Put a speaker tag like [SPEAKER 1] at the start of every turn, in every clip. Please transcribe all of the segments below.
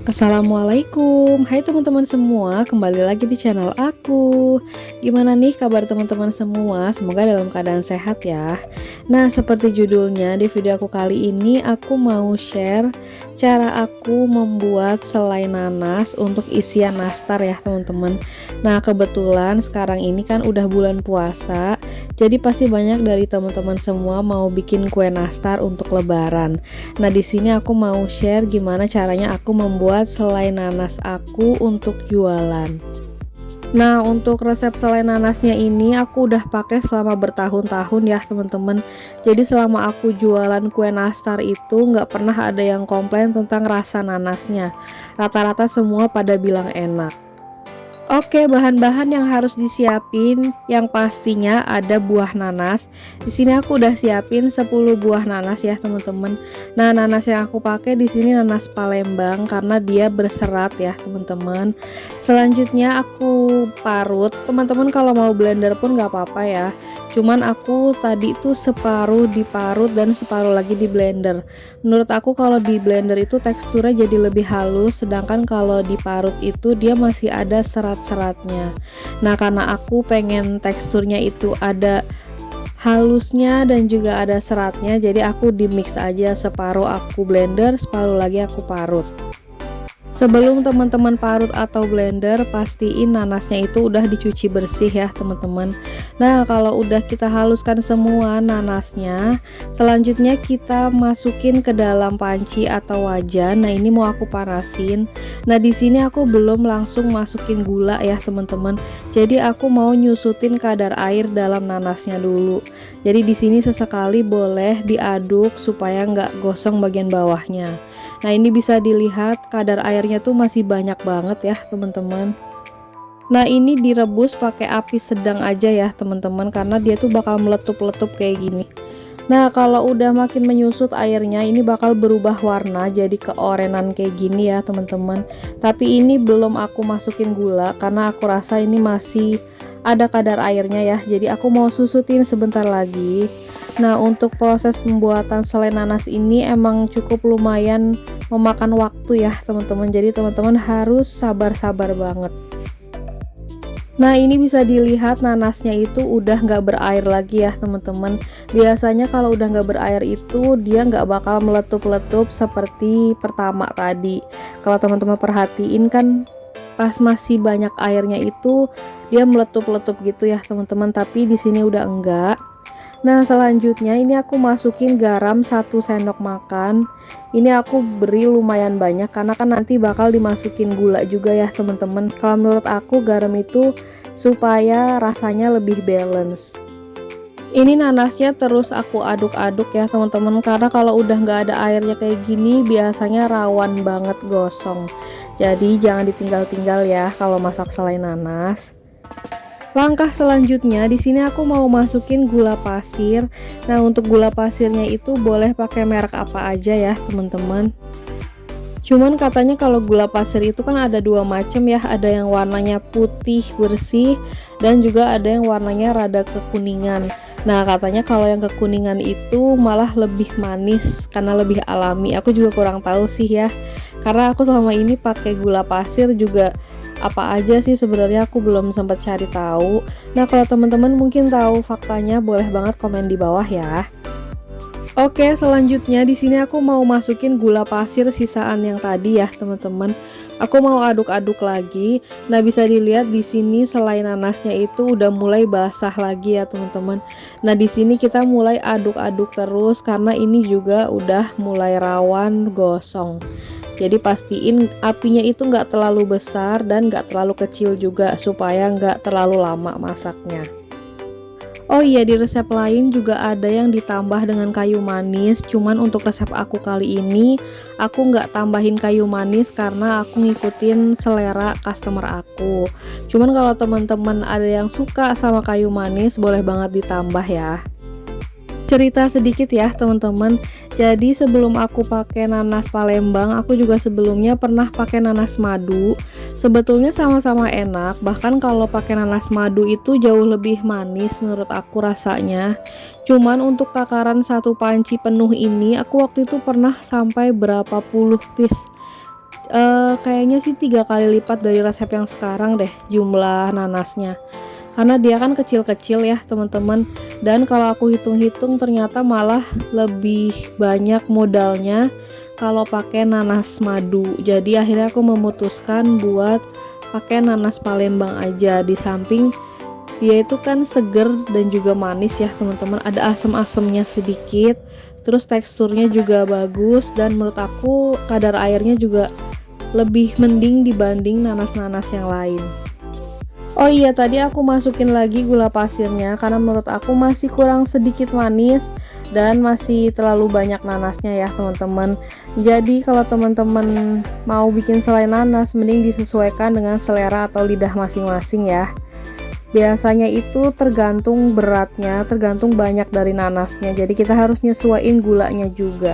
[SPEAKER 1] Assalamualaikum, hai teman-teman semua, kembali lagi di channel aku. Gimana nih kabar teman-teman semua? Semoga dalam keadaan sehat ya. Nah, seperti judulnya di video aku kali ini, aku mau share cara aku membuat selai nanas untuk isian nastar ya teman-teman. Nah, kebetulan sekarang ini kan udah bulan puasa, jadi pasti banyak dari teman-teman semua mau bikin kue nastar untuk lebaran. Nah, di sini aku mau share gimana caranya aku membuat selai nanas aku untuk jualan. Nah, untuk resep selai nanasnya ini aku udah pakai selama bertahun-tahun ya teman-teman. Jadi selama aku jualan kue nastar itu nggak pernah ada yang komplain tentang rasa nanasnya. Rata-rata semua pada bilang enak. Oke, bahan-bahan yang harus disiapin yang pastinya ada buah nanas. Di sini aku udah siapin 10 buah nanas ya, teman-teman. Nah, nanas yang aku pakai di sini nanas Palembang karena dia berserat ya, teman-teman. Selanjutnya aku parut. Teman-teman kalau mau blender pun nggak apa-apa ya. Cuman aku tadi tuh separuh diparut dan separuh lagi di blender. Menurut aku kalau di blender itu teksturnya jadi lebih halus, sedangkan kalau diparut itu dia masih ada serat-seratnya. Nah, karena aku pengen teksturnya itu ada halusnya dan juga ada seratnya, jadi aku di mix aja, separuh aku blender, separuh lagi aku parut. Sebelum teman-teman parut atau blender, pastiin nanasnya itu udah dicuci bersih ya teman-teman. Nah, kalau udah kita haluskan semua nanasnya, selanjutnya kita masukin ke dalam panci atau wajan. Nah, ini mau aku panasin. Nah, di sini aku belum langsung masukin gula ya teman-teman. Jadi aku mau nyusutin kadar air dalam nanasnya dulu. Jadi di sini sesekali boleh diaduk supaya nggak gosong bagian bawahnya. Nah, ini bisa dilihat kadar airnya tuh masih banyak banget ya teman-teman. Nah, ini direbus pakai api sedang aja ya teman-teman, karena dia tuh bakal meletup-letup kayak gini. Nah, kalau udah makin menyusut airnya, ini bakal berubah warna jadi keorenan kayak gini ya teman-teman. Tapi ini belum aku masukin gula karena aku rasa ini masih ada kadar airnya ya, jadi aku mau susutin sebentar lagi. Nah, untuk proses pembuatan selai nanas ini emang cukup lumayan memakan waktu ya teman-teman, jadi teman-teman harus sabar-sabar banget. Nah, ini bisa dilihat nanasnya itu udah nggak berair lagi ya teman-teman. Biasanya kalau udah nggak berair itu dia nggak bakal meletup-letup seperti pertama tadi. Kalau teman-teman perhatiin kan pas masih banyak airnya itu dia meletup-letup gitu ya teman-teman, tapi di sini udah enggak. Nah, selanjutnya ini aku masukin garam 1 sendok makan. Ini aku beri lumayan banyak karena kan nanti bakal dimasukin gula juga ya teman-teman. Kalau menurut aku garam itu supaya rasanya lebih balance. Ini nanasnya terus aku aduk-aduk ya teman-teman, karena kalau udah nggak ada airnya kayak gini biasanya rawan banget gosong. Jadi jangan ditinggal-tinggal ya kalau masak selai nanas. Langkah selanjutnya di sini aku mau masukin gula pasir. Nah, untuk gula pasirnya itu boleh pakai merek apa aja ya teman-teman. Cuman katanya kalau gula pasir itu kan ada dua macam ya, ada yang warnanya putih bersih dan juga ada yang warnanya rada kekuningan. Nah, katanya kalau yang kekuningan itu malah lebih manis karena lebih alami. Aku juga kurang tahu sih ya, karena aku selama ini pakai gula pasir juga apa aja sih sebenarnya aku belum sempat cari tahu. Nah, kalau teman-teman mungkin tahu faktanya boleh banget komen di bawah ya. Oke, selanjutnya di sini aku mau masukin gula pasir sisaan yang tadi ya teman-teman. Aku mau aduk-aduk lagi. Nah, bisa dilihat di sini selai nanasnya itu udah mulai basah lagi ya teman-teman. Nah, di sini kita mulai aduk-aduk terus karena ini juga udah mulai rawan gosong. Jadi pastiin apinya itu nggak terlalu besar dan nggak terlalu kecil juga supaya nggak terlalu lama masaknya. Oh iya, di resep lain juga ada yang ditambah dengan kayu manis. Cuman untuk resep aku kali ini aku nggak tambahin kayu manis karena aku ngikutin selera customer aku. Cuman kalau teman-teman ada yang suka sama kayu manis boleh banget ditambah ya. Cerita sedikit ya teman-teman. Jadi sebelum aku pakai nanas Palembang, aku juga sebelumnya pernah pakai nanas madu. Sebetulnya sama-sama enak, bahkan kalau pakai nanas madu itu jauh lebih manis menurut aku rasanya. Cuman untuk takaran satu panci penuh ini aku waktu itu pernah sampai berapa puluh piece Kayaknya sih 3 kali lipat dari resep yang sekarang deh jumlah nanasnya. Karena dia kan kecil-kecil ya teman-teman. Dan kalau aku hitung-hitung ternyata malah lebih banyak modalnya kalau pakai nanas madu. Jadi akhirnya aku memutuskan buat pakai nanas Palembang aja. Di samping dia itu kan seger dan juga manis ya teman-teman, ada asam-asamnya sedikit, terus teksturnya juga bagus, dan menurut aku kadar airnya juga lebih mending dibanding nanas-nanas yang lain. Oh iya, tadi aku masukin lagi gula pasirnya karena menurut aku masih kurang sedikit manis dan masih terlalu banyak nanasnya ya teman-teman. Jadi kalau teman-teman mau bikin selai nanas, mending disesuaikan dengan selera atau lidah masing-masing ya. Biasanya itu tergantung beratnya, tergantung banyak dari nanasnya. Jadi kita harus nyesuaiin gulanya juga.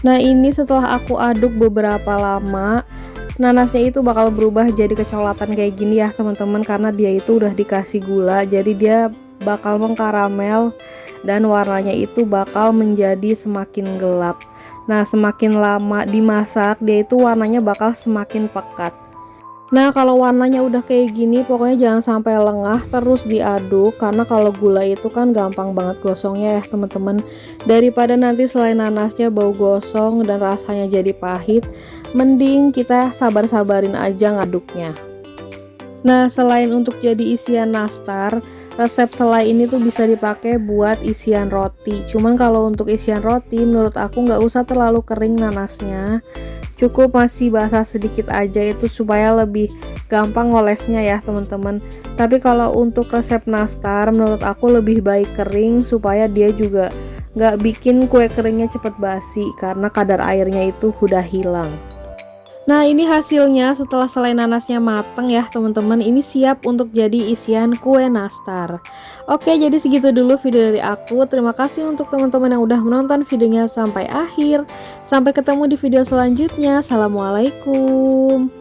[SPEAKER 1] Nah, ini setelah aku aduk beberapa lama, nanasnya itu bakal berubah jadi kecoklatan kayak gini ya teman-teman, karena dia itu udah dikasih gula. Jadi dia bakal mengkaramel dan warnanya itu bakal menjadi semakin gelap. Nah, semakin lama dimasak, dia itu warnanya bakal semakin pekat. Nah, kalau warnanya udah kayak gini, pokoknya jangan sampai lengah, terus diaduk, karena kalau gula itu kan gampang banget gosongnya ya teman-teman. Daripada nanti selain nanasnya bau gosong dan rasanya jadi pahit, mending kita sabar-sabarin aja ngaduknya. Nah, selain untuk jadi isian nastar, resep selai ini tuh bisa dipakai buat isian roti. Cuman kalau untuk isian roti, menurut aku nggak usah terlalu kering nanasnya, cukup masih basah sedikit aja itu supaya lebih gampang ngolesnya ya teman-teman. Tapi kalau untuk resep nastar, menurut aku lebih baik kering supaya dia juga nggak bikin kue keringnya cepet basi karena kadar airnya itu udah hilang. Nah, ini hasilnya setelah selai nanasnya mateng ya teman-teman. Ini siap untuk jadi isian kue nastar. Oke, jadi segitu dulu video dari aku. Terima kasih untuk teman-teman yang udah menonton videonya sampai akhir. Sampai ketemu di video selanjutnya. Assalamualaikum.